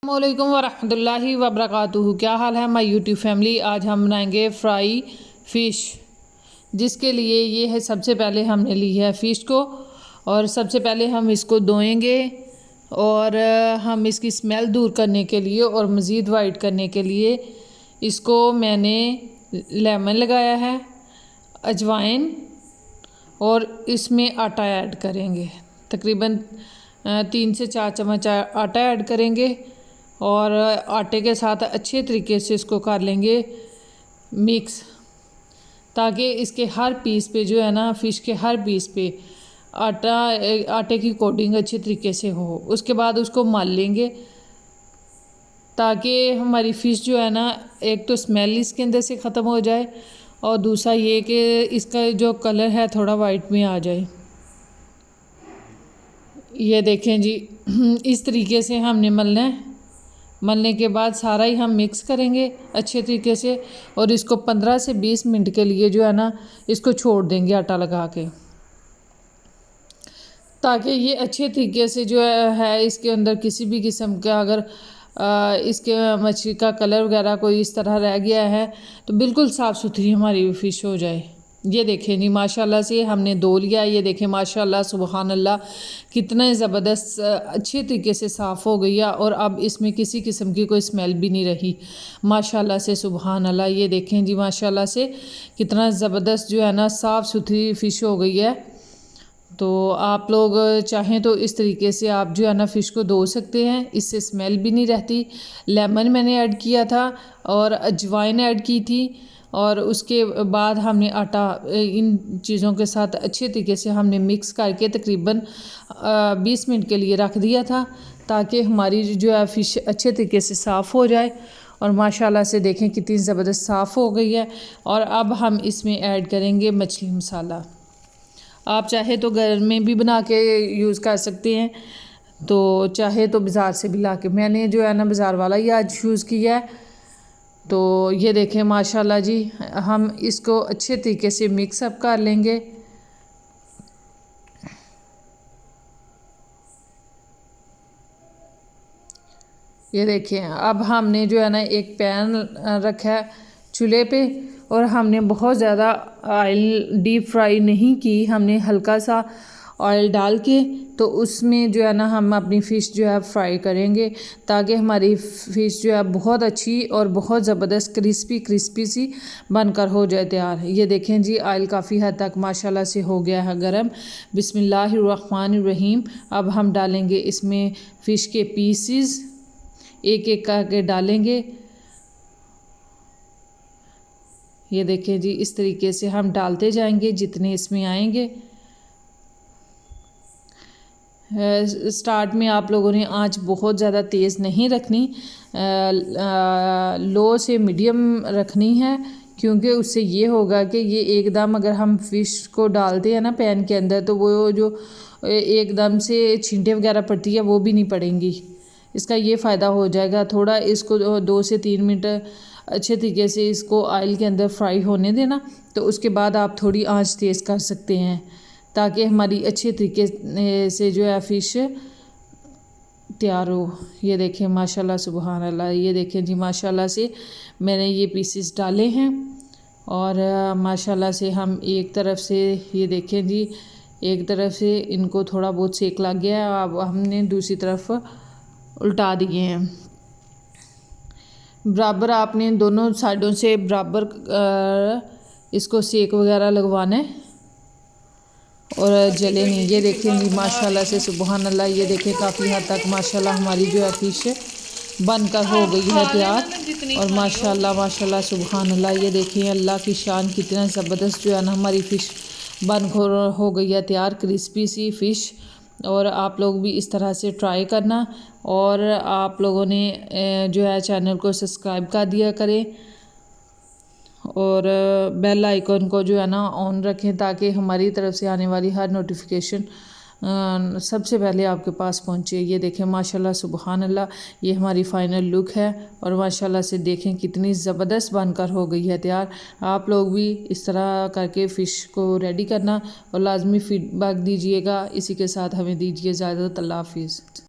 अस्सलामुअलैकुम वरहमतुल्लाहि वबरकातुहू। क्या हाल है माय यूट्यूब फैमिली। आज हम बनाएंगे फ्राई फ़िश, जिसके लिए ये है सबसे पहले हमने ली है फ़िश को और सबसे पहले हम इसको धोएंगे और हम इसकी स्मेल दूर करने के लिए और मज़ीद वाइट करने के लिए इसको मैंने लेमन लगाया है, अजवाइन और इसमें आटा ऐड करेंगे। तकरीबन 3 से 4 चम्मच आटा ऐड करेंगे और आटे के साथ अच्छे तरीके से इसको कर लेंगे मिक्स, ताकि इसके हर पीस पे जो है ना, फ़िश के हर पीस पे आटे की कोटिंग अच्छे तरीके से हो। उसके बाद उसको मल लेंगे ताकि हमारी फ़िश जो है ना, एक तो स्मेल इसके अंदर से ख़त्म हो जाए और दूसरा ये कि इसका जो कलर है थोड़ा वाइट में आ जाए। ये देखें जी, इस तरीके से हमने मलना है। मलने के बाद सारा ही हम मिक्स करेंगे अच्छे तरीके से और इसको 15 से 20 मिनट के लिए जो है ना, इसको छोड़ देंगे आटा लगा के, ताकि ये अच्छे तरीके से जो है इसके अंदर किसी भी किस्म का अगर इसके मछली का कलर वगैरह कोई इस तरह रह गया है तो बिल्कुल साफ़ सुथरी हमारी फ़िश हो जाए। ये देखें जी, माशाल्लाह से हमने धो लिया। ये देखें माशाल्लाह सुबहान अल्लाह, कितना ज़बरदस्त अच्छे तरीके से साफ़ हो गई है और अब इसमें किसी किस्म की कोई स्मेल भी नहीं रही माशाल्लाह से सुबहान अल्लाह। ये देखें जी माशाल्लाह से कितना ज़बरदस्त जो है ना साफ़ सुथरी फ़िश हो गई है। तो आप लोग चाहें तो इस तरीके से आप जो है ना फ़िश को धो सकते हैं, इससे स्मेल भी नहीं रहती। लेमन मैंने ऐड किया था और अजवाइन ऐड की थी और उसके बाद हमने आटा इन चीज़ों के साथ अच्छे तरीके से हमने मिक्स करके तकरीबन 20 मिनट के लिए रख दिया था, ताकि हमारी जो है फ़िश अच्छे तरीके से साफ़ हो जाए। और माशाल्लाह से देखें कितनी ज़बरदस्त साफ़ हो गई है। और अब हम इसमें ऐड करेंगे मछली मसाला। आप चाहे तो घर में भी बना के यूज़ कर सकते हैं, तो चाहे तो बाज़ार से भी ला के, मैंने जो है ना बाज़ार वाला ही आज यूज़ किया है। तो ये देखें माशाल्लाह जी, हम इसको अच्छे तरीके से मिक्स अप कर लेंगे। ये देखें, अब हमने जो है ना एक पैन रखा है चूल्हे पे और हमने बहुत ज़्यादा ऑयल डीप फ्राई नहीं की, हमने हल्का सा ऑयल डाल के तो उसमें जो है ना हम अपनी फ़िश जो है फ्राई करेंगे, ताकि हमारी फ़िश जो है बहुत अच्छी और बहुत ज़बरदस्त क्रिस्पी सी बनकर हो जाए तैयार। ये देखें जी, ऑयल काफ़ी हद तक माशाल्लाह से हो गया है गरम। बिस्मिल्लाहिर्रहमानिर्रहीम। अब हम डालेंगे इसमें फ़िश के पीसीस, एक एक करके डालेंगे। ये देखें जी, इस तरीके से हम डालते जाएंगे जितने इसमें आएंगे। स्टार्ट में आप लोगों ने आंच बहुत ज़्यादा तेज़ नहीं रखनी, लो से मीडियम रखनी है, क्योंकि उससे ये होगा कि ये एकदम अगर हम फ़िश को डालते हैं ना पैन के अंदर, तो वो जो एकदम से छींटे वगैरह पड़ती है वो भी नहीं पड़ेंगी। इसका ये फ़ायदा हो जाएगा। थोड़ा इसको 2 से 3 मिनट अच्छे तरीके से इसको ऑयल के अंदर फ्राई होने देना, तो उसके बाद आप थोड़ी आंच तेज़ कर सकते हैं, ताकि हमारी अच्छे तरीके से जो है फ़िश तैयार हो। ये देखें माशाल्लाह सुबहान अल्लाह। ये देखें जी माशाल्लाह से मैंने ये पीसेस डाले हैं और माशाल्लाह से हम एक तरफ से, ये देखें जी, एक तरफ से इनको थोड़ा बहुत सेक लग गया है, अब हमने दूसरी तरफ उल्टा दिए हैं। बराबर आपने दोनों साइडों से बराबर इसको सेक वगैरह लगवाना है और जले नहीं। ये देखें जी माशाल्लाह से सुबहान अल्लाह। ये देखें काफ़ी हद तक माशाल्लाह हमारी जो है फ़िश बनकर हो गई है तैयार और माशाल्लाह माशाल्लाह सुबहान अल्लाह। ये देखें अल्लाह की शान, कितना ज़बरदस्त जो है ना हमारी फ़िश बनकर हो गई है तैयार, क्रिस्पी सी फ़िश। और आप लोग भी इस तरह से ट्राई करना और आप लोगों ने जो है चैनल को सब्सक्राइब कर दिया करें और बेल आइकन को जो है ना ऑन रखें, ताकि हमारी तरफ से आने वाली हर नोटिफिकेशन सबसे पहले आपके पास पहुंचे। ये देखें माशाल्लाह सुबहान अल्लाह, ये हमारी फ़ाइनल लुक है और माशाल्लाह से देखें कितनी ज़बरदस्त बनकर हो गई है तैयार। आप लोग भी इस तरह करके फ़िश को रेडी करना और लाजमी फ़ीडबैक दीजिएगा। इसी के साथ हमें दीजिए इजाज़त। अल्लाह हाफ़िज़।